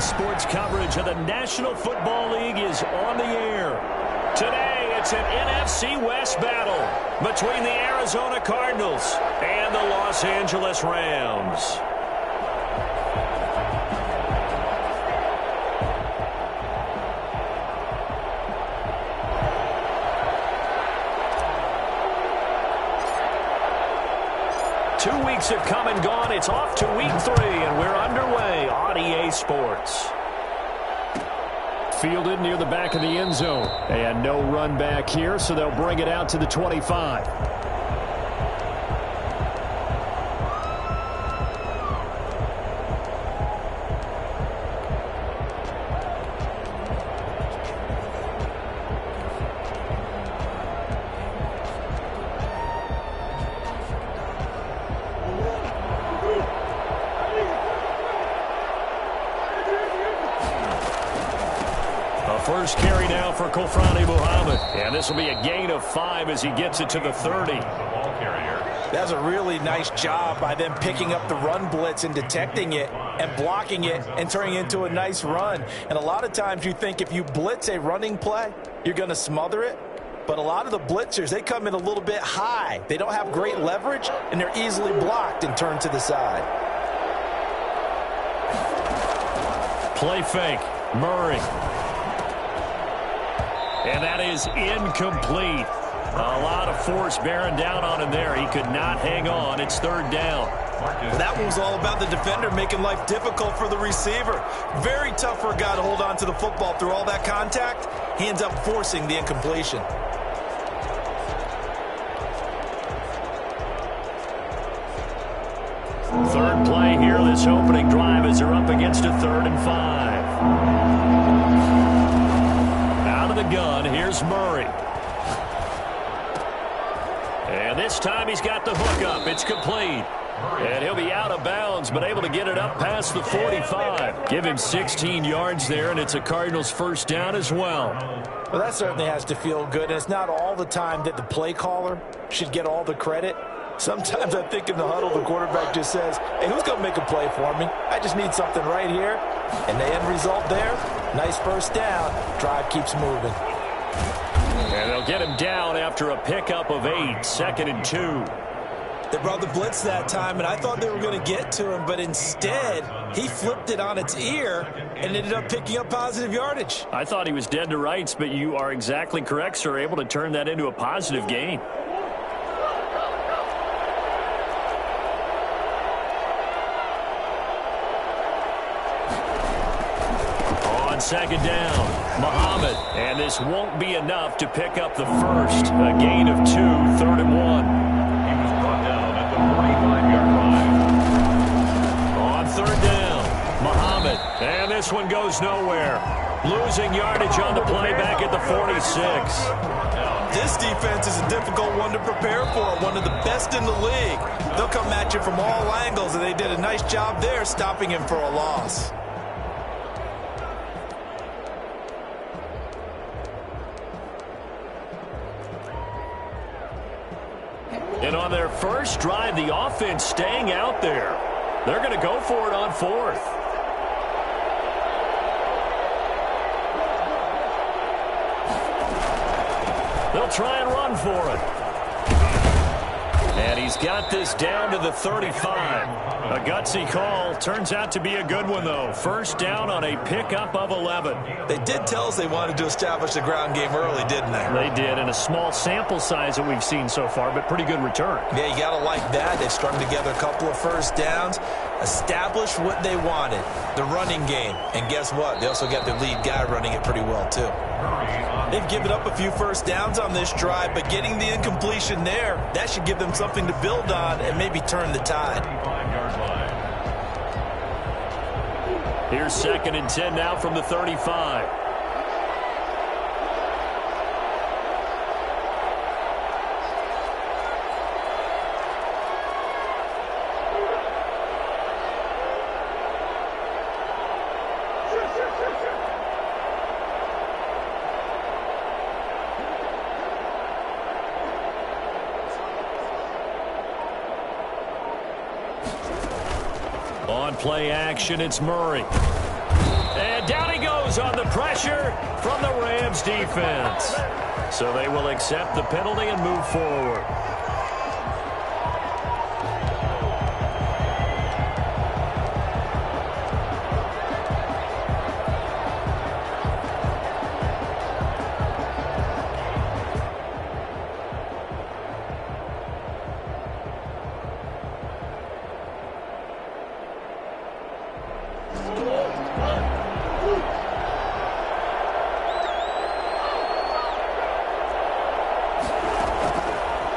Sports coverage of the National Football League is on the air. Today, it's an NFC West battle between the Arizona Cardinals and the Los Angeles Rams. Two weeks have come and gone. It's off to week 3, and we're underway on EA Sports. Fielded near the back of the end zone. And no run back here, so they'll bring it out to the 25. First carry now for Kofrani Muhammad. And this will be a gain of 5 as he gets it to the 30. That's a really nice job by them picking up the run blitz and detecting it and blocking it and turning it into a nice run. And a lot of times you think if you blitz a running play, you're going to smother it. But a lot of the blitzers, they come in a little bit high. They don't have great leverage, and they're easily blocked and turned to the side. Play fake. Murray. And that is incomplete. A lot of force bearing down on him there. He could not hang on. It's third down. That one was all about the defender making life difficult for the receiver. Very tough for a guy to hold on to the football through all that contact. He ends up forcing the incompletion. Third play here, this opening drive as they're up against a 3rd and 5. The gun. Here's Murray. And this time he's got the hook up. It's complete. And he'll be out of bounds, but able to get it up past the 45. Give him 16 yards there, and it's a Cardinals first down as well. Well, that certainly has to feel good. And it's not all the time that the play caller should get all the credit. Sometimes I think in the huddle, the quarterback just says, hey, who's going to make a play for me? I just need something right here. And the end result there, nice first down. Drive keeps moving. And they'll get him down after a pickup of 8, 2nd and 2. They brought the blitz that time, and I thought they were going to get to him, but instead, he flipped it on its ear and ended up picking up positive yardage. I thought he was dead to rights, but you are exactly correct, sir. Able to turn that into a positive gain. On second down, Muhammad. And this won't be enough to pick up the first. A gain of 2, 3rd and 1. He was brought down at the 45-yard line. On third down, Muhammad. And this one goes nowhere. Losing yardage on the play back at the 46. This defense is a difficult one to prepare for, one of the best in the league. They'll come at you from all angles, and they did a nice job there stopping him for a loss. And on their first drive, the offense staying out there. They're going to go for it on 4th. They'll try and run for it. And he's got this down to the 35. A gutsy call. Turns out to be a good one, though. First down on a pickup of 11. They did tell us they wanted to establish the ground game early, didn't they? They did, and a small sample size that we've seen so far, but pretty good return. Yeah, you got to like that. They strung together a couple of first downs, established what they wanted, the running game. And guess what? They also got their lead guy running it pretty well, too. They've given up a few first downs on this drive, but getting the incompletion there, that should give them something to build on and maybe turn the tide. Here's 2nd and 10 now from the 35. On play action, it's Murray. And down he goes on the pressure from the Rams defense. So they will accept the penalty and move forward.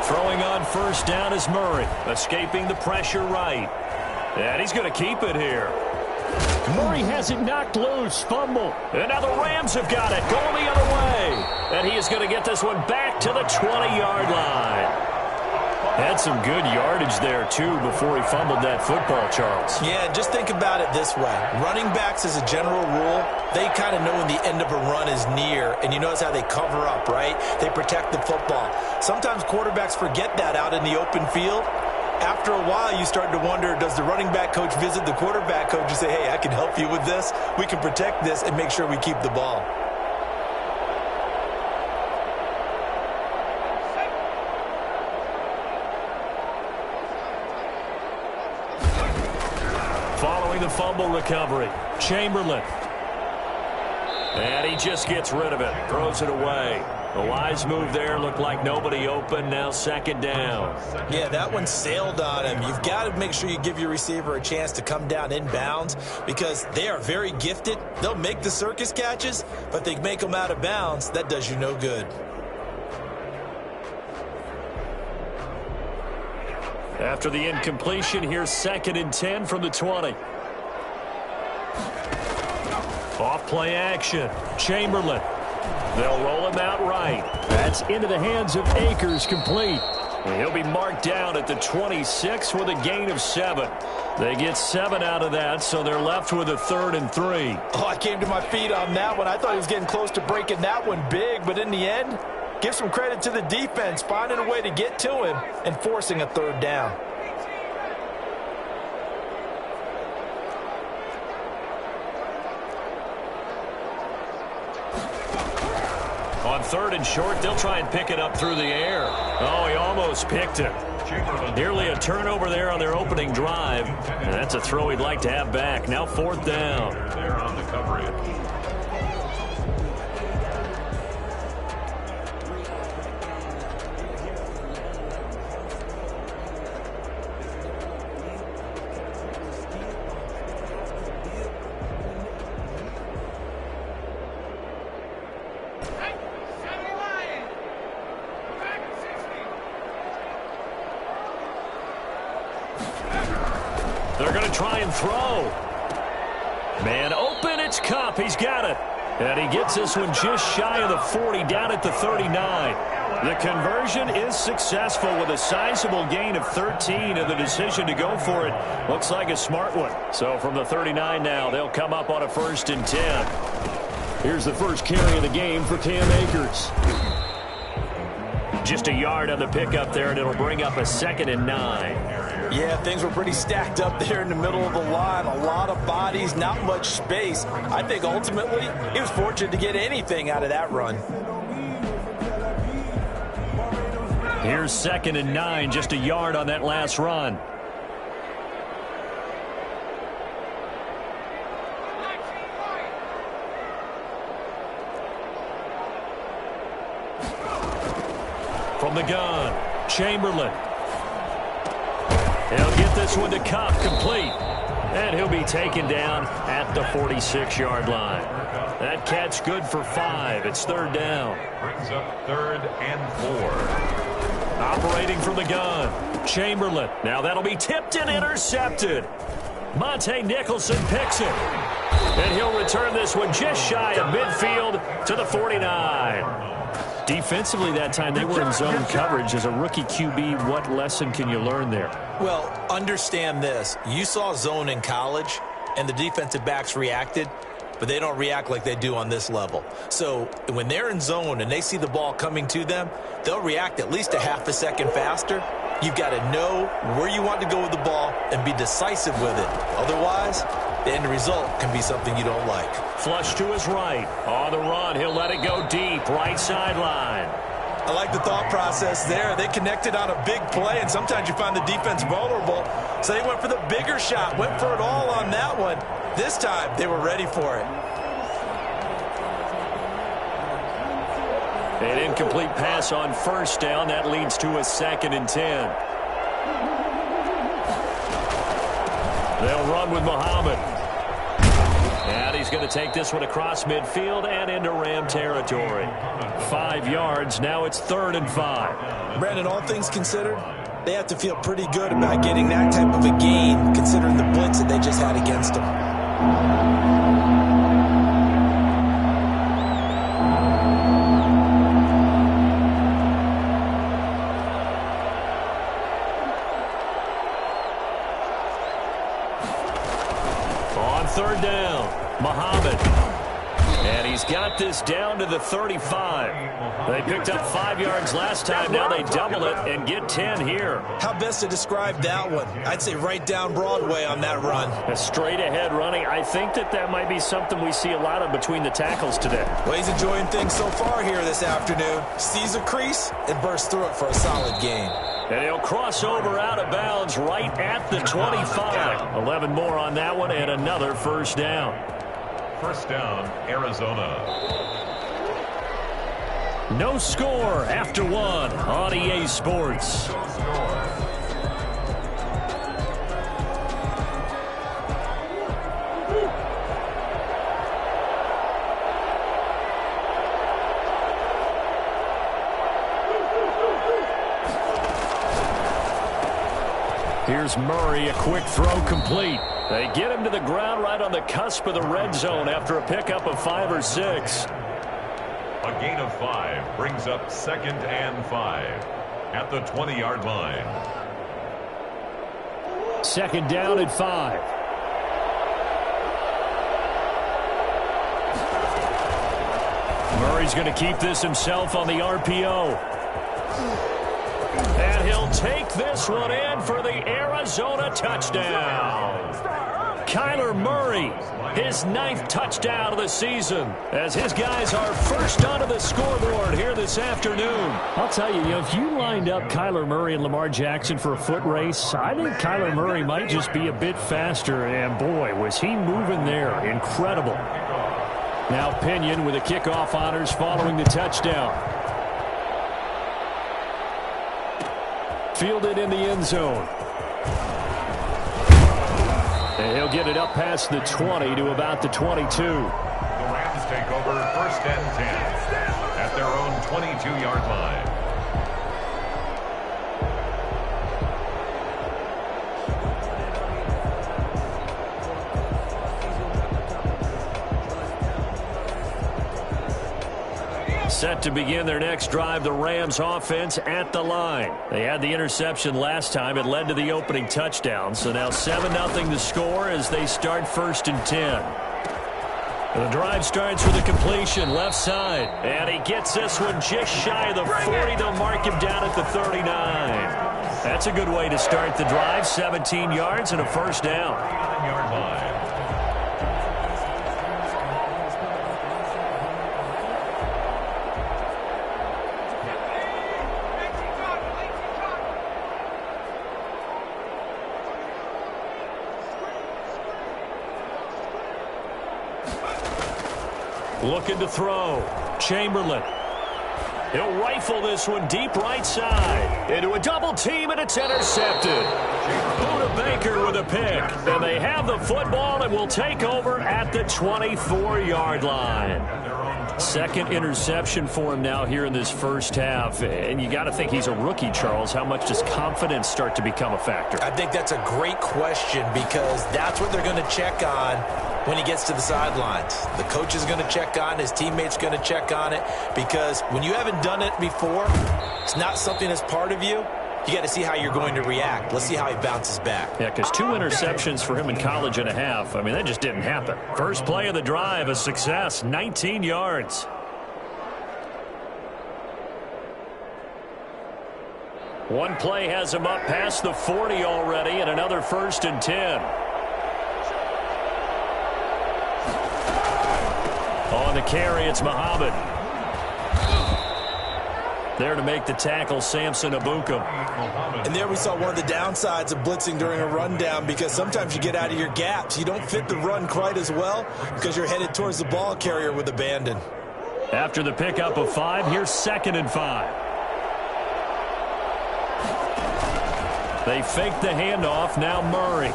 Throwing on first down is Murray, escaping the pressure right. And he's going to keep it here. Murray has it knocked loose, fumble. And now the Rams have got it, going the other way. And he is going to get this one back to the 20-yard line. Had some good yardage there, too, before he fumbled that football, Charles. Yeah, just think about it this way. Running backs, as a general rule, they kind of know when the end of a run is near, and you notice how they cover up, right? They protect the football. Sometimes quarterbacks forget that out in the open field. After a while, you start to wonder, does the running back coach visit the quarterback coach and say, hey, I can help you with this. We can protect this and make sure we keep the ball. Following the fumble recovery, Chamberlain. And he just gets rid of it, throws it away. The wise move there, looked like nobody open, now second down. Yeah, that one sailed on him. You've got to make sure you give your receiver a chance to come down inbounds because they are very gifted. They'll make the circus catches, but they make them out of bounds. That does you no good. After the incompletion, here's 2nd and 10 from the 20. Off play action. Chamberlain. They'll roll him out right. That's into the hands of Akers, complete. And he'll be marked down at the 26 with a gain of 7. They get 7 out of that, so they're left with a 3rd and 3. Oh, I came to my feet on that one. I thought he was getting close to breaking that one big, but in the end, give some credit to the defense, finding a way to get to him and forcing a 3rd down. On 3rd and short, they'll try and pick it up through the air. Oh, he almost picked it. Nearly a turnover there on their opening drive. And that's a throw he'd like to have back. Now 4th down. There on the coverage. They're going to try and throw. Man open, it's Kupp. He's got it. And he gets this one just shy of the 40, down at the 39. The conversion is successful with a sizable gain of 13, and the decision to go for it looks like a smart one. So from the 39 now, they'll come up on a 1st and 10. Here's the first carry of the game for Cam Akers. Just a yard on the pickup there, and it'll bring up a 2nd and 9. Yeah, things were pretty stacked up there in the middle of the line. A lot of bodies, not much space. I think ultimately he was fortunate to get anything out of that run. Here's 2nd and 9, just a yard on that last run. From the gun, Chamberlain. He'll get this one to Kupp, complete. And he'll be taken down at the 46-yard line. That catch good for 5. It's 3rd down. Brings up 3rd and 4. Operating from the gun, Chamberlain. Now that'll be tipped and intercepted. Monte Nicholson picks it. And he'll return this one just shy of midfield to the 49. Defensively that time, they were in zone coverage. As a rookie QB, what lesson can you learn there? Well, understand this. You saw zone in college, and the defensive backs reacted, but they don't react like they do on this level. So when they're in zone and they see the ball coming to them, they'll react at least a half a second faster. You've got to know where you want to go with the ball and be decisive with it. Otherwise, the end result can be something you don't like. Flush to his right. On the run, he'll let it go deep. Right sideline. I like the thought process there. They connected on a big play, and sometimes you find the defense vulnerable. So they went for the bigger shot, went for it all on that one. This time, they were ready for it. An incomplete pass on first down. That leads to a 2nd and 10. They'll run with Muhammad. And he's going to take this one across midfield and into Ram territory. 5 yards. Now it's 3rd and 5. Brandon, all things considered, they have to feel pretty good about getting that type of a gain, considering the blitz that they just had against them. On 3rd down, Muhammad. And he's got this down to the 35. They picked up 5 yards last time. Now they double it and get 10 here. How best to describe that one? I'd say right down Broadway on that run. A straight ahead running. I think that might be something we see a lot of between the tackles today. Well, he's enjoying things so far here this afternoon. Sees a crease and bursts through it for a solid gain. And he'll cross over out of bounds right at the 25. 11 more on that one and another 1st down. 1st down, Arizona. No score after 1 on EA Sports. Here's Murray, a quick throw complete. They get him to the ground right on the cusp of the red zone after a pickup of 5 or 6. A gain of 5 brings up 2nd and 5 at the 20-yard line. 2nd down at 5. Murray's going to keep this himself on the RPO. And he'll take this one in for the Arizona touchdown. Kyler Murray, his 9th touchdown of the season, as his guys are first onto the scoreboard here this afternoon. I'll tell you, if you lined up Kyler Murray and Lamar Jackson for a foot race, I think Kyler Murray might just be a bit faster, and boy, was he moving there. Incredible. Now Pinion with the kickoff honors following the touchdown. Fielded in the end zone. And he'll get it up past the 20 to about the 22. The Rams take over 1st and 10 at their own 22-yard line. Set to begin their next drive, the Rams offense at the line. They had the interception last time. It led to the opening touchdown. So now 7-0 the score as they start 1st and 10. The drive starts with a completion left side. And he gets this one just shy of the 40. They'll mark him down at the 39. That's a good way to start the drive. 17 yards and a 1st down. 9-yard line. Looking to throw. Chamberlain. He'll rifle this one deep right side. Into a double team, and it's intercepted. Buda Baker with a pick. And they have the football and will take over at the 24-yard line. 2nd interception for him now here in this 1st half. And you got to think he's a rookie, Charles. How much does confidence start to become a factor? I think that's a great question because that's what they're going to check on when he gets to the sidelines. The coach is going to check on, his teammates going to check on it, because when you haven't done it before, it's not something that's part of you. You got to see how you're going to react. Let's see how he bounces back. Yeah, because 2 interceptions for him in college and a half. I mean, that just didn't happen. First play of the drive, a success, 19 yards. One play has him up past the 40 already, and another 1st and 10. On the carry, it's Muhammad. There to make the tackle, Samson Abukum. And there we saw one of the downsides of blitzing during a rundown, because sometimes you get out of your gaps. You don't fit the run quite as well because you're headed towards the ball carrier with abandon. After the pickup of 5, here's 2nd and 5. They fake the handoff. Now Murray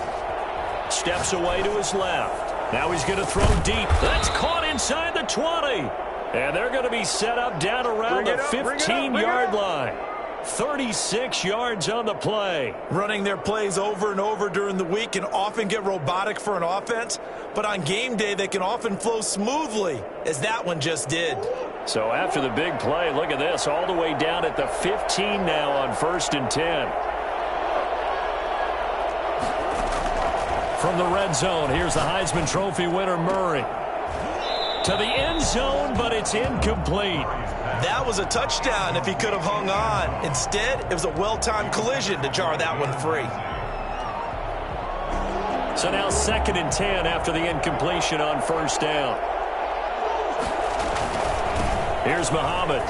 steps away to his left. Now he's going to throw deep. That's caught inside the 20. And they're going to be set up down around the 15-yard line. 36 yards on the play. Running their plays over and over during the week can often get robotic for an offense, but on game day they can often flow smoothly, as that one just did. So after the big play, look at this, all the way down at the 15 now on 1st and 10. From the red zone, here's the Heisman Trophy winner, Murray. To the end zone, but it's incomplete. That was a touchdown if he could have hung on. Instead, it was a well-timed collision to jar that one free. So now 2nd and 10 after the incompletion on 1st down. Here's Muhammad.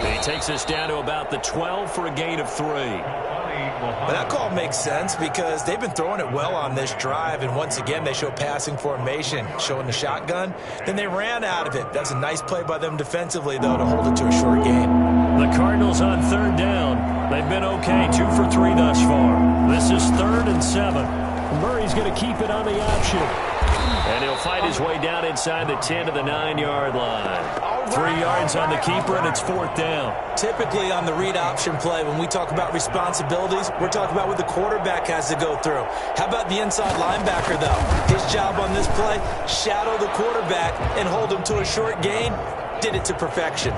He takes us down to about the 12 for a gain of 3. But that call makes sense because they've been throwing it well on this drive, and once again they show passing formation, showing the shotgun. Then they ran out of it. That's a nice play by them defensively, though, to hold it to a short gain. The Cardinals on 3rd down. They've been okay, 2 for 3 thus far. This is 3rd and 7. Murray's going to keep it on the option. And he'll fight his way down inside the 10 to the 9-yard line. 3 yards on the keeper, and it's 4th down. Typically on the read option play, when we talk about responsibilities, we're talking about what the quarterback has to go through. How about the inside linebacker, though? His job on this play, shadow the quarterback and hold him to a short gain. Did it to perfection.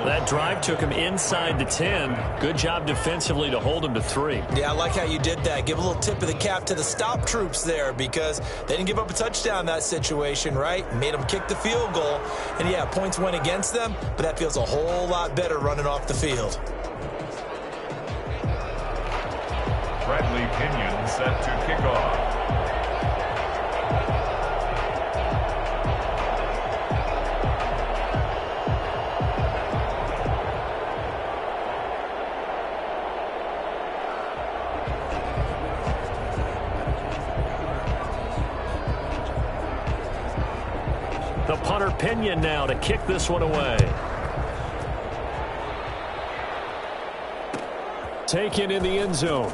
That drive took him inside the 10. Good job defensively to hold him to 3. Yeah, I like how you did that. Give a little tip of the cap to the stop troops there, because they didn't give up a touchdown in that situation, right? Made them kick the field goal. And, yeah, points went against them, but that feels a whole lot better running off the field. Bradley Pinion set to kick off. The punter Pinion now to kick this one away. Taken in the end zone.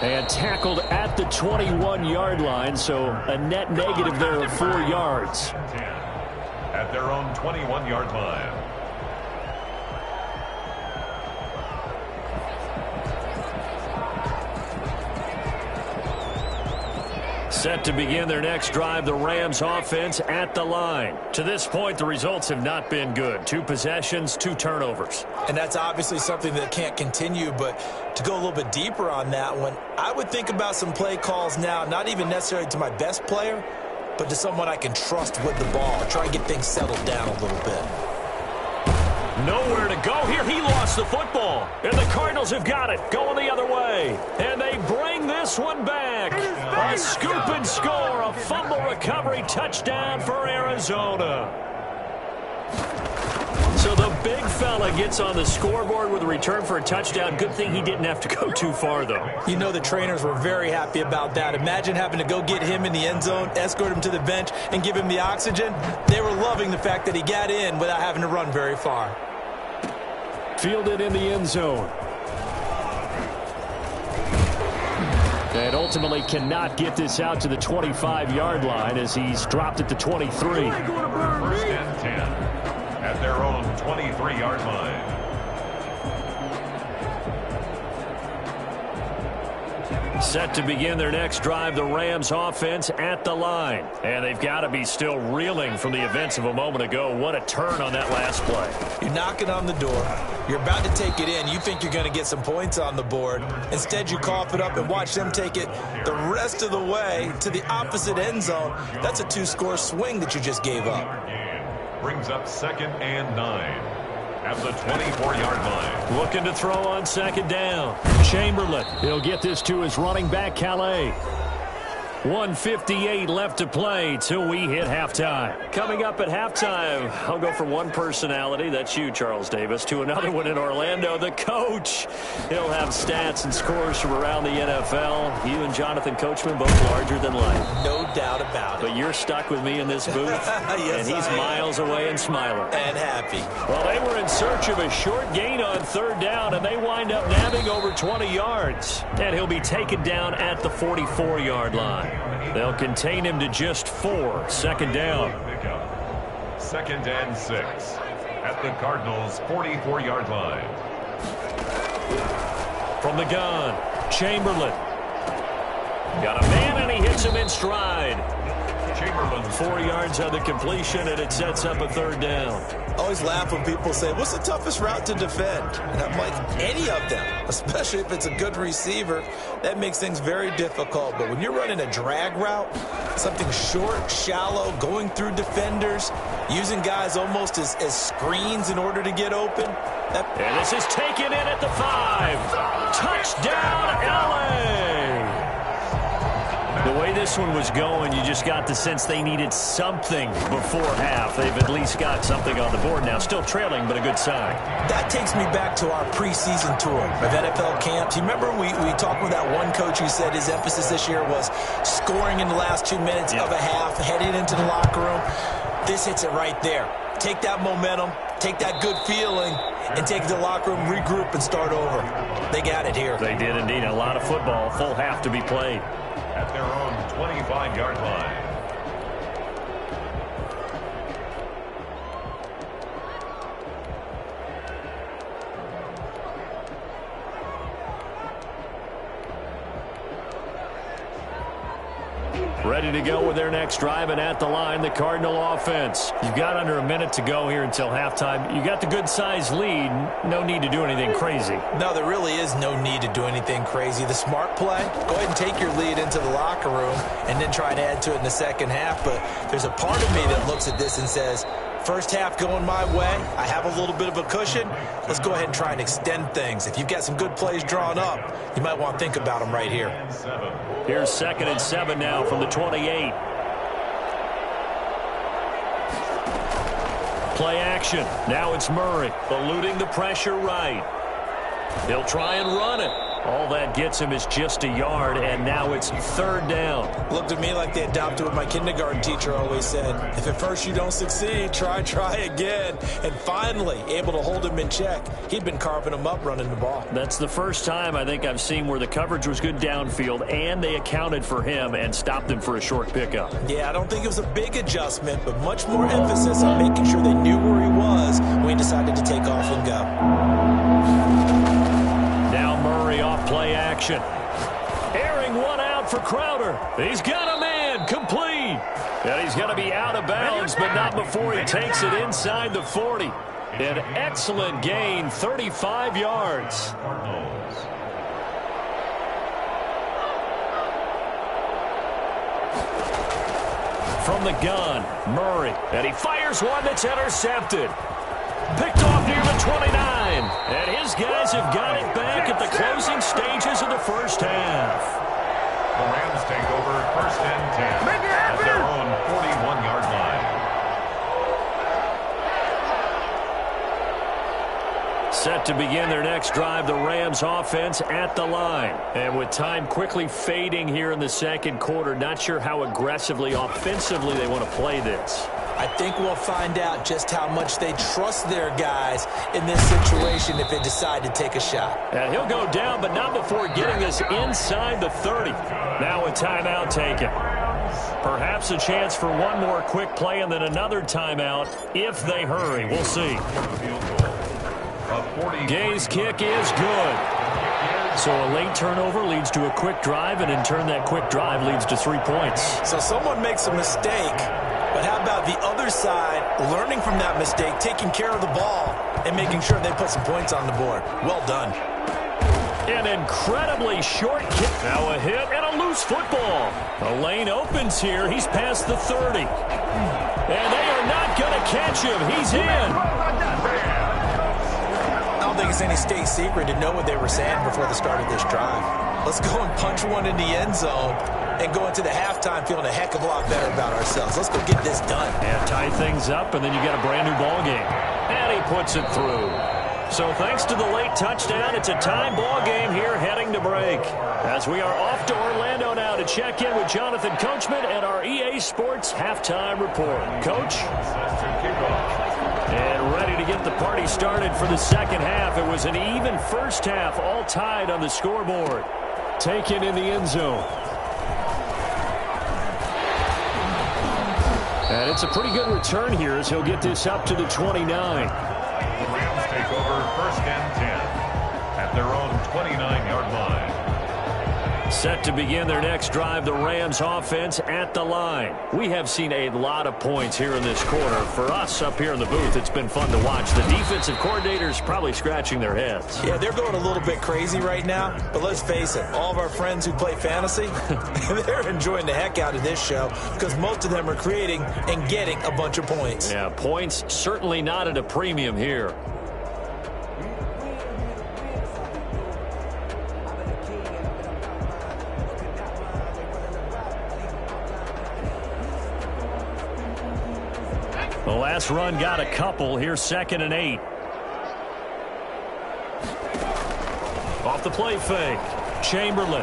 And tackled at the 21-yard line, so a net negative there of 4 yards. At their own 21-yard line. Set to begin their next drive, the Rams offense at the line. To this point, the results have not been good. 2 possessions, 2 turnovers. And that's obviously something that can't continue, but to go a little bit deeper on that one, I would think about some play calls now, not even necessarily to my best player, but to someone I can trust with the ball. Try and get things settled down a little bit. Nowhere to go here. He lost the football. And the Cardinals have got it. Going the other way. And they bring this one back. A scoop and score. A fumble recovery touchdown for Arizona. So the big fella gets on the scoreboard with a return for a touchdown. Good thing he didn't have to go too far, though. You know the trainers were very happy about that. Imagine having to go get him in the end zone, escort him to the bench, and give him the oxygen. They were loving the fact that he got in without having to run very far. Fielded in the end zone. And ultimately cannot get this out to the 25-yard line as he's dropped at the 23. 1st and 10 at their own 23-yard line. Set to begin their next drive, the Rams offense at the line. And they've got to be still reeling from the events of a moment ago. What a turn on that last play. You're knocking on the door. You're about to take it in. You think you're going to get some points on the board. Instead, you cough it up and watch them take it the rest of the way to the opposite end zone. That's a 2-score swing that you just gave up. Brings up 2nd and 9. At the 24-yard line. Looking to throw on 2nd down. Chamberlain. He'll get this to his running back, Calais. 1:58 left to play till we hit halftime. Coming up at halftime, I'll go from one personality, that's you, Charles Davis, to another one in Orlando, the coach. He'll have stats and scores from around the NFL. You and Jonathan Coachman both larger than life. No doubt about it. But you're stuck with me in this booth, yes, and he's miles away and smiling. And happy. Well, they were in search of a short gain on third down, and they wind up nabbing over 20 yards. And he'll be taken down at the 44-yard line. They'll contain him to just 4. Second down. Second and 6 at the Cardinals' 44-yard line. From the gun, Chamberlain. Got a man, and he hits him in stride. Chamberlain 4 yards on the completion, and it sets up a third down. I always laugh when people say, what's the toughest route to defend? And I'm like, any of them, especially if it's a good receiver. That makes things very difficult. But when you're running a drag route, something short, shallow, going through defenders, using guys almost as screens in order to get open. And this is taken in at the 5. Touchdown, LA! The way this one was going, you just got the sense they needed something before half. They've at least got something on the board now. Still trailing, but a good sign. That takes me back to our preseason tour of NFL camps. You remember we talked with that one coach who said his emphasis this year was scoring in the last 2 minutes of a half, heading into the locker room. This hits it right there. Take that momentum, take that good feeling, and take it to the locker room, regroup, and start over. They got it here. They did indeed. A lot of football, full half to be played. At their own 25-yard line. Ready to go with their next drive, and at the line, the Cardinal offense. You've got under a minute to go here until halftime. You got the good-sized lead. No need to do anything crazy. No, there really is no need to do anything crazy. The smart play, go ahead and take your lead into the locker room and then try and add to it in the second half. But there's a part of me that looks at this and says, first half going my way, I have a little bit of a cushion. Let's go ahead and try and extend things. If you've got some good plays drawn up, you might want to think about them right here. Here's 2nd and 7 now from the 28. Play action. Now it's Murray, eluding the pressure right. He'll try and run it. All that gets him is just a yard, and now it's third down. Looked to me like they adopted what my kindergarten teacher always said. If at first you don't succeed, try again. And finally, able to hold him in check. He'd been carving him up running the ball. That's the first time I think I've seen where the coverage was good downfield, and they accounted for him and stopped him for a short pickup. Yeah, I don't think it was a big adjustment, but much more emphasis on making sure they knew where he was when he decided to take off and go. Now Murray off play action. Airing one out for Crowder. He's got a man, complete. And he's going to be out of bounds, but not before he takes it inside the 40. An excellent gain, 35 yards. From the gun, Murray. And he fires one that's intercepted. Picked off near the 29. And his guys have got it back at the closing stages of the first half. The Rams take over 1st and 10 at their own 41-yard line. Set to begin their next drive, the Rams offense at the line. And with time quickly fading here in the second quarter, not sure how aggressively, offensively they want to play this. I think we'll find out just how much they trust their guys in this situation if they decide to take a shot. And he'll go down, but not before getting us inside the 30. Now a timeout taken. Perhaps a chance for one more quick play and then another timeout if they hurry. We'll see. Gay's kick is good. So a late turnover leads to a quick drive, and in turn that quick drive leads to 3 points. So someone makes a mistake, but how about the other side learning from that mistake, taking care of the ball, and making sure they put some points on the board? Well done. An incredibly short kick. Now a hit and a loose football. The lane opens here. He's past the 30. And they are not going to catch him. He's in. I don't think it's any state secret to know what they were saying before the start of this drive. Let's go and punch one in the end zone and go into the halftime feeling a heck of a lot better about ourselves. Let's go get this done. Yeah, tie things up, and then you get a brand new ball game. And he puts it through. So thanks to the late touchdown, it's a tie ball game here heading to break. As we are off to Orlando now to check in with Jonathan Coachman and our EA Sports halftime report. Coach? And ready to get the party started for the second half. It was an even first half, all tied on the scoreboard. Taken in the end zone. And it's a pretty good return here as he'll get this up to the 29. The Rams take over 1st and 10 at their own 29-yard line. Set to begin their next drive, the Rams offense at the line. We have seen a lot of points here in this quarter. For us up here in the booth, it's been fun to watch. The defensive coordinators probably scratching their heads. Yeah, they're going a little bit crazy right now, but let's face it, all of our friends who play fantasy, they're enjoying the heck out of this show because most of them are creating and getting a bunch of points. Yeah, points certainly not at a premium here. The last run got a couple. Here's 2nd and 8. Off the play fake. Chamberlain.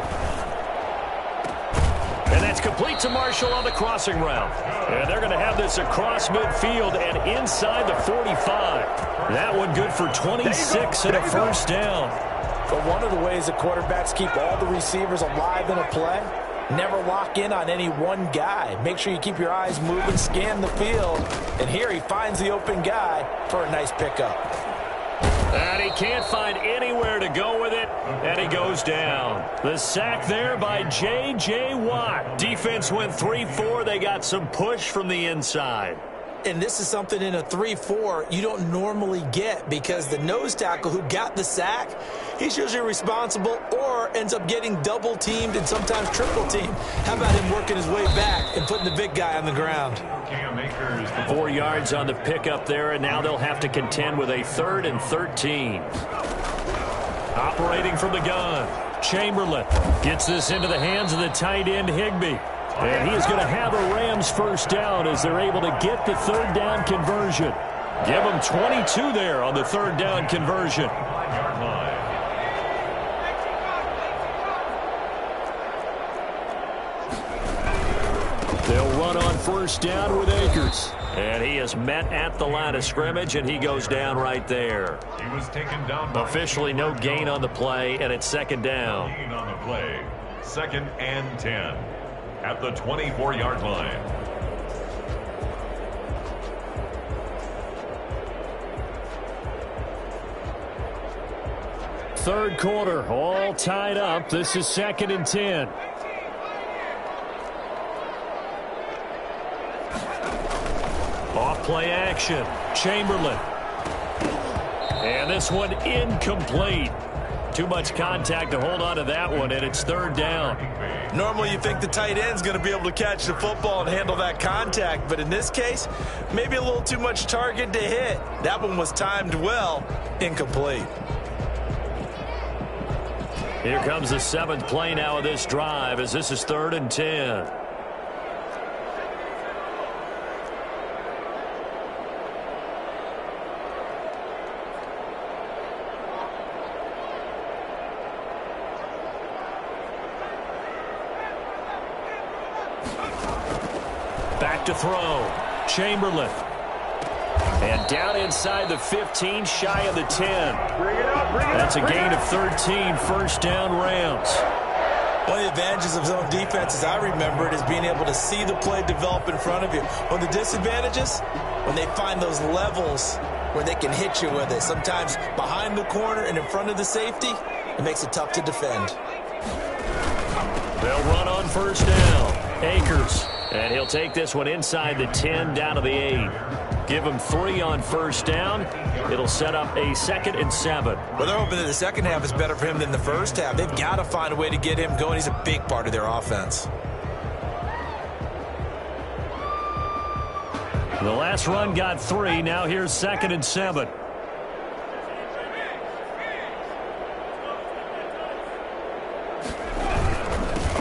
And that's complete to Marshall on the crossing route. And they're going to have this across midfield and inside the 45. That one good for 26 and a first down. But one of the ways the quarterbacks keep all the receivers alive in a play, never lock in on any one guy. Make sure you keep your eyes moving, scan the field. And here he finds the open guy for a nice pickup. And he can't find anywhere to go with it, and he goes down. The sack there by J.J. Watt. Defense went 3-4. They got some push from the inside. And this is something in a 3-4 you don't normally get because the nose tackle who got the sack, he's usually responsible or ends up getting double teamed and sometimes triple teamed. How about him working his way back and putting the big guy on the ground? 4 yards on the pickup there, and now they'll have to contend with a 3rd and 13. Operating from the gun, Chamberlain gets this into the hands of the tight end Higbee. And he is going to have a Rams first down as they're able to get the 3rd down conversion. Give them 22 there on the 3rd down conversion. They'll run on first down with Akers. And he is met at the line of scrimmage, and he goes down right there. He was taken down. Officially no gain on the play, and it's 2nd down. Gain on the play. 2nd and 10 at the 24-yard line. Third quarter, all tied up. This is 2nd and 10. Off play action, Chamberlain. And this one incomplete. Too much contact to hold on to that one, and it's 3rd down. Normally you think the tight end's going to be able to catch the football and handle that contact, but in this case, maybe a little too much target to hit. That one was timed well, incomplete. Here comes the 7th play now of this drive as this is 3rd and 10. Back to throw. Chamberlain. And down inside the 15, shy of the 10. That's a gain of 13, first down Rams. One of the advantages of zone defense, as I remember it, is being able to see the play develop in front of you. One of the disadvantages, when they find those levels where they can hit you with it, sometimes behind the corner and in front of the safety, it makes it tough to defend. They'll run on first down. Akers. And he'll take this one inside the 10, down to the 8. Give him 3 on first down. It'll set up a 2nd and 7. Well, they're hoping that the second half is better for him than the first half. They've got to find a way to get him going. He's a big part of their offense. The last run got 3. Now here's 2nd and 7.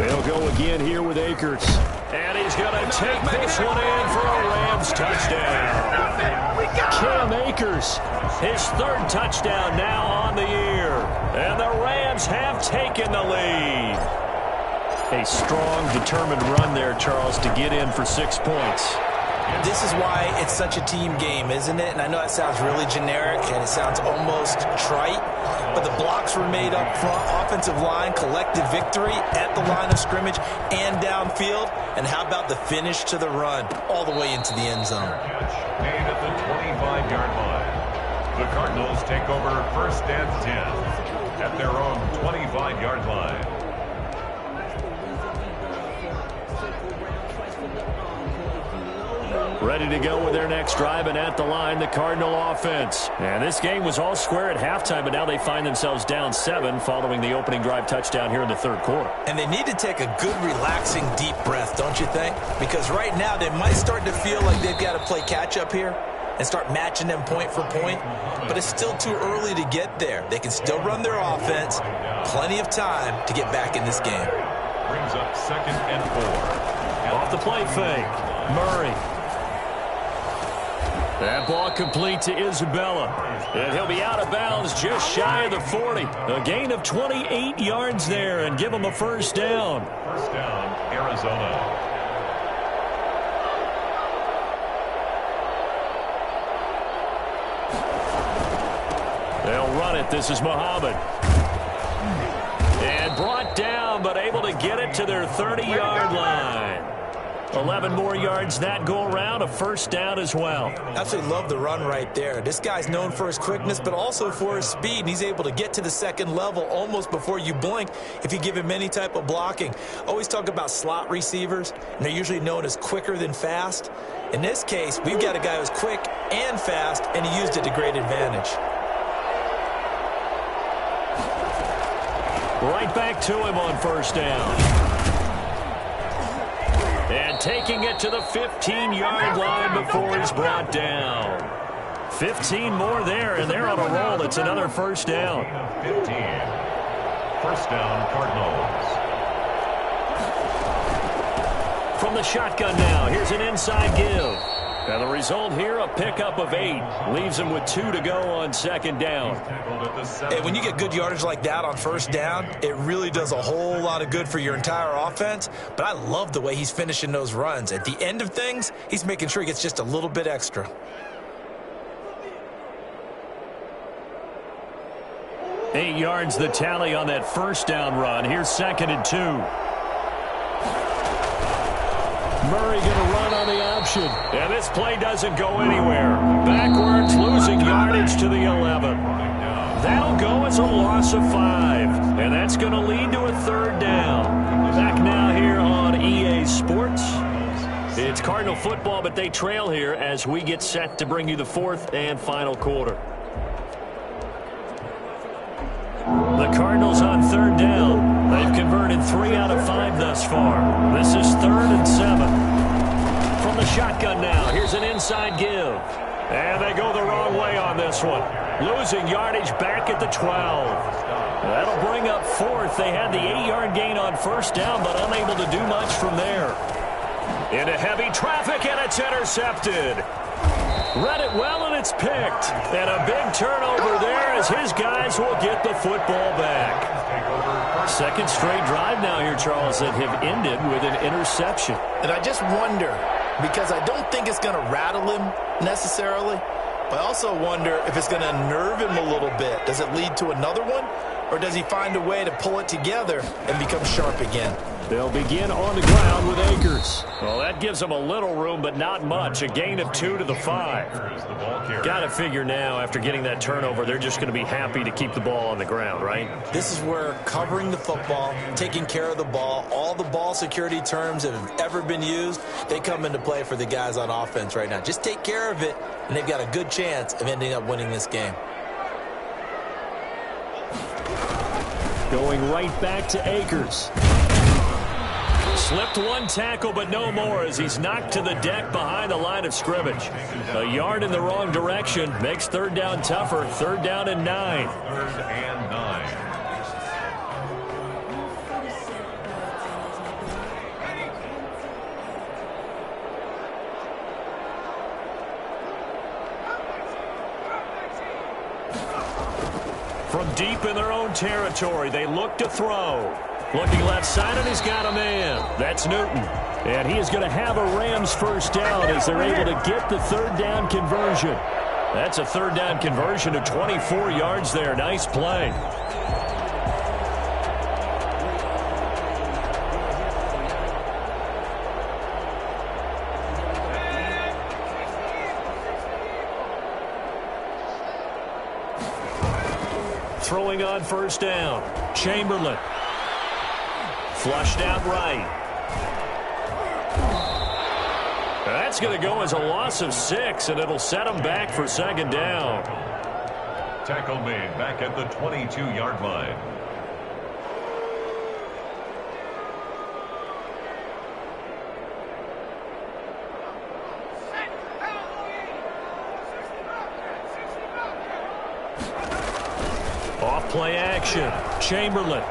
They'll go again here with Akers. And he's going to take this one in for a Rams touchdown. Cam Akers, his third touchdown now on the year. And the Rams have taken the lead. A strong, determined run there, Charles, to get in for 6 points. This is why it's such a team game, isn't it? And I know that sounds really generic and it sounds almost trite, but the blocks were made up front, offensive line, collective victory at the line of scrimmage and downfield. And how about the finish to the run all the way into the end zone? Made at the 25-yard line. The Cardinals take over first and 10 at their own 25-yard line. Ready to go with their next drive, and at the line, the Cardinal offense. And this game was all square at halftime, but now they find themselves down 7 following the opening drive touchdown here in the third quarter. And they need to take a good, relaxing, deep breath, don't you think? Because right now they might start to feel like they've got to play catch-up here and start matching them point for point. But it's still too early to get there. They can still run their offense. Plenty of time to get back in this game. Brings up 2nd and 4. Off the play fake, Murray. That ball complete to Isabella. And he'll be out of bounds just shy of the 40. A gain of 28 yards there and give him a first down. First down, Arizona. They'll run it. This is Muhammad. And brought down, but able to get it to their 30-yard line. 11 more yards that go around, a first down as well. Absolutely love the run right there. This guy's known for his quickness, but also for his speed. And he's able to get to the second level almost before you blink if you give him any type of blocking. Always talk about slot receivers, and they're usually known as quicker than fast. In this case, we've got a guy who's quick and fast, and he used it to great advantage. Right back to him on first down. And taking it to the 15-yard line before he's brought down. 15 more there, and they're on a roll. It's another first down. 15. First down, Cardinals. From the shotgun now, here's an inside give. And the result here, a pickup of 8. Leaves him with 2 to go on second down. Hey, when you get good yardage like that on first down, it really does a whole lot of good for your entire offense. But I love the way he's finishing those runs. At the end of things, he's making sure he gets just a little bit extra. Eight yards the tally on that first down run. Here's 2nd and 2. Murray going to run on the option. And this play doesn't go anywhere. Backwards, losing yardage to the 11. That'll go as a loss of 5. And that's going to lead to a third down. Back now here on EA Sports. It's Cardinal football, but they trail here as we get set to bring you the fourth and final quarter. The Cardinals on third down. They've converted 3 out of 5 thus far. This is 3rd and 7. From the shotgun now, here's an inside give. And they go the wrong way on this one. Losing yardage back at the 12. That'll bring up 4th. They had the 8-yard gain on first down, but unable to do much from there. Into heavy traffic, and it's intercepted. Read it well, and it's picked. And a big turnover there as his guys will get the football back. Second straight drive now here, Charles, that have ended with an interception. And I just wonder, because I don't think it's going to rattle him necessarily, but I also wonder if it's going to nerve him a little bit. Does it lead to another one, or does he find a way to pull it together and become sharp again? They'll begin on the ground with Akers. Well, that gives them a little room, but not much. A gain of 2 to the 5. Got to figure now, after getting that turnover, they're just going to be happy to keep the ball on the ground, right? This is where covering the football, taking care of the ball, all the ball security terms that have ever been used, they come into play for the guys on offense right now. Just take care of it, and they've got a good chance of ending up winning this game. Going right back to Akers. Slipped one tackle, but no more as he's knocked to the deck behind the line of scrimmage. A yard in the wrong direction makes third down tougher. 3rd down and 9. 3rd and 9. From deep in their own territory, they look to throw. Looking left side, and he's got a man. That's Newton. And he is going to have a Rams first down as they're able to get the third down conversion. That's a third down conversion of 24 yards there. Nice play. Throwing on first down. Chamberlain. Flushed out right. That's going to go as a loss of 6, and it'll set them back for second down. Tackle made back at the 22-yard line. Off play action. Chamberlain.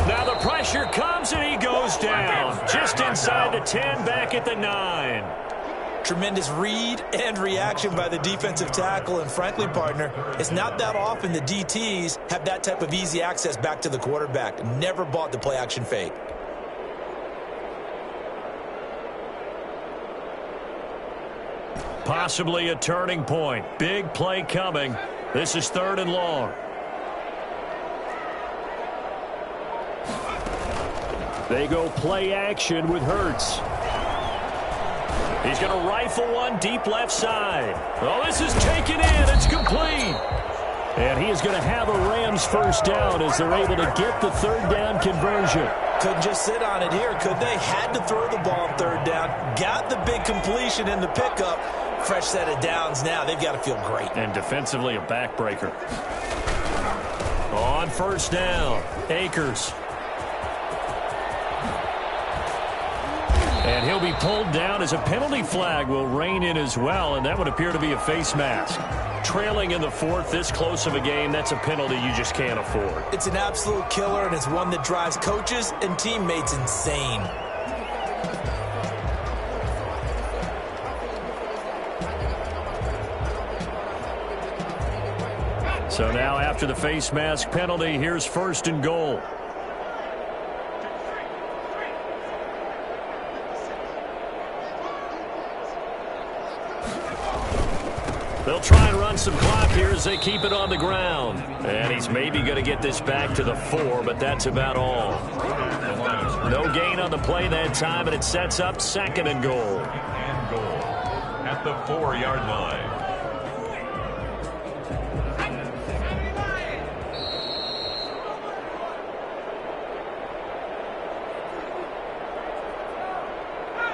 Now the pressure comes, and he goes down. Just inside the 10, back at the 9. Tremendous read and reaction by the defensive tackle. And frankly, partner, it's not that often the DTs have that type of easy access back to the quarterback. Never bought the play action fake. Possibly a turning point. Big play coming. This is 3rd and long. They go play action with Hurts. He's going to rifle one deep left side. Oh, this is taken in. It's complete. And he is going to have a Rams first down as they're able to get the third down conversion. Couldn't just sit on it here, could they? Had to throw the ball on third down. Got the big completion in the pickup. Fresh set of downs now. They've got to feel great. And defensively, a backbreaker. On first down, Akers. And he'll be pulled down as a penalty flag will rein in as well, and that would appear to be a face mask. Trailing in the 4th, this close of a game, that's a penalty you just can't afford. It's an absolute killer, and it's one that drives coaches and teammates insane. So now after the face mask penalty, here's 1st and goal. They'll try and run some clock here as they keep it on the ground. And he's maybe going to get this back to the 4, but that's about all. No gain on the play that time, and it sets up 2nd and goal. And goal at the 4-yard line.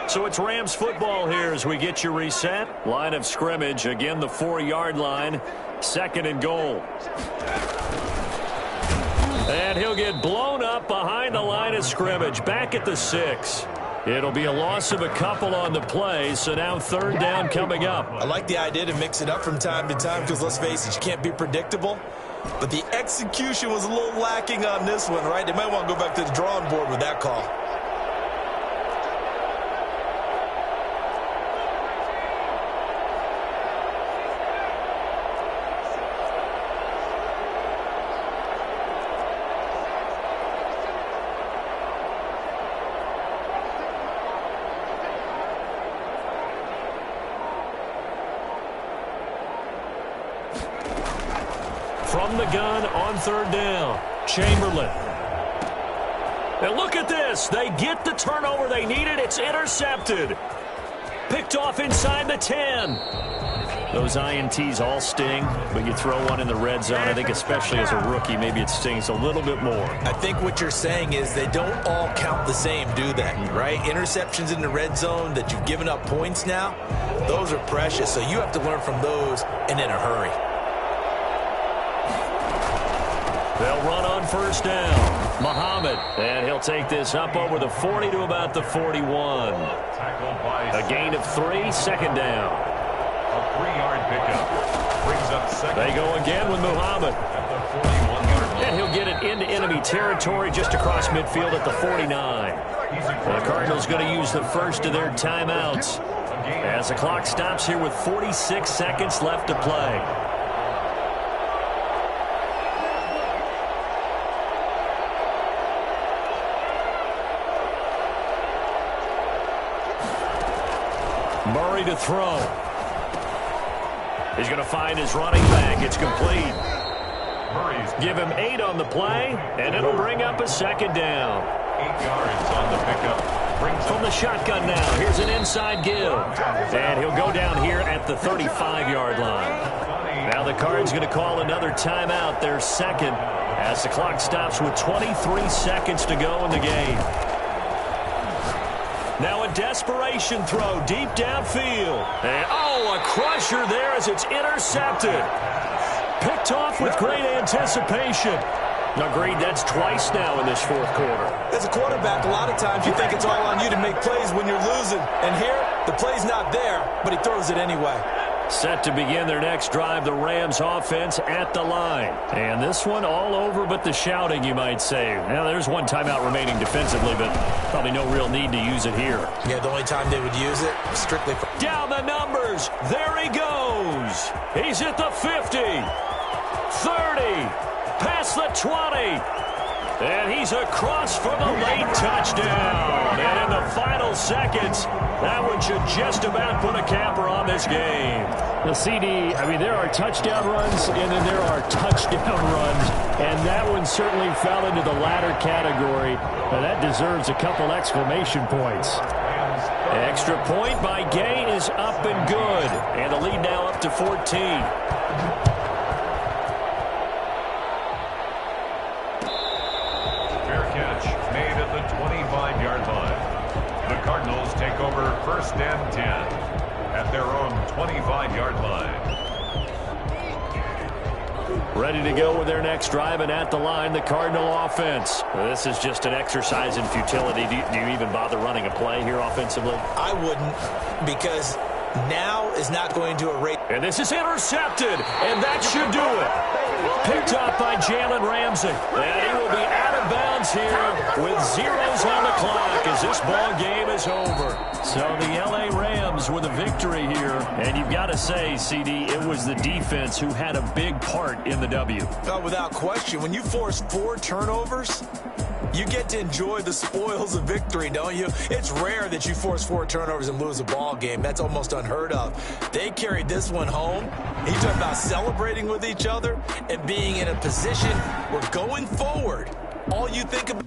So it's Rams football here as we get you reset. Line of scrimmage, again the 4-yard line, 2nd and goal. And he'll get blown up behind the line of scrimmage, back at the 6. It'll be a loss of a couple on the play, so now 3rd down coming up. I like the idea to mix it up from time to time because, let's face it, you can't be predictable. But the execution was a little lacking on this one, right? They might want to go back to the drawing board with that call. From the gun on 3rd down, Chamberlain. And look at this. They get the turnover they needed. It's intercepted. Picked off inside the 10. Those INTs all sting, but you throw one in the red zone. I think especially as a rookie, maybe it stings a little bit more. I think what you're saying is they don't all count the same, do they? Right? Interceptions in the red zone that you've given up points now, those are precious. So you have to learn from those and in a hurry. They'll run on first down. Muhammad, and he'll take this up over the 40 to about the 41. A gain of 3, 2nd down. A 3-yard pickup brings up 2nd. They go again with Muhammad. At the 41-yard line. And he'll get it into enemy territory just across midfield at the 49. The Cardinals going to use the first of their timeouts as the clock stops here with 46 seconds left to play. Murray to throw. He's going to find his running back. It's complete. Give him 8 on the play, and it'll bring up a second down. 8 yards on the pickup. From the shotgun now, here's an inside give. And he'll go down here at the 35-yard line. Now the Cards going to call another timeout, their second, as the clock stops with 23 seconds to go in the game. Now a desperation throw deep downfield. And, oh, a crusher there as it's intercepted. Picked off with great anticipation. Agreed, that's twice now in this fourth quarter. As a quarterback, a lot of times you think it's all on you to make plays when you're losing. And here, the play's not there, but he throws it anyway. Set to begin their next drive, the Rams offense at the line. And this one all over but the shouting, you might say. Now, there's one timeout remaining defensively, but probably no real need to use it here. Yeah, the only time they would use it, strictly for... Down the numbers. There he goes. He's at the 50. 30. Past the 20. And he's across for the late touchdown. And in the final seconds, that one should just about put a capper on this game. The CD, I mean, there are touchdown runs, and then there are touchdown runs. And that one certainly fell into the latter category. Now, that deserves a couple exclamation points. Extra point by Gay is up and good. And the lead now up to 14. Made at the 25-yard line. The Cardinals take over first and 10 at their own 25-yard line. Ready to go with their next drive, and at the line, the Cardinal offense. This is just an exercise in futility. Do you even bother running a play here offensively? I wouldn't, because now is not going to erase. And this is intercepted, and that should do it. Picked up by Jalen Ramsey. And he will be out of bounds here with zeros on the clock as this ball game is over. So the L.A. Rams with a victory here. And you've got to say, CD, it was the defense who had a big part in the W. Oh, without question. When you force 4 turnovers, you get to enjoy the spoils of victory, don't you? It's rare that you force 4 turnovers and lose a ball game. That's almost unheard of. They carried this one home. You talk about celebrating with each other and being in a position where going forward, all you think about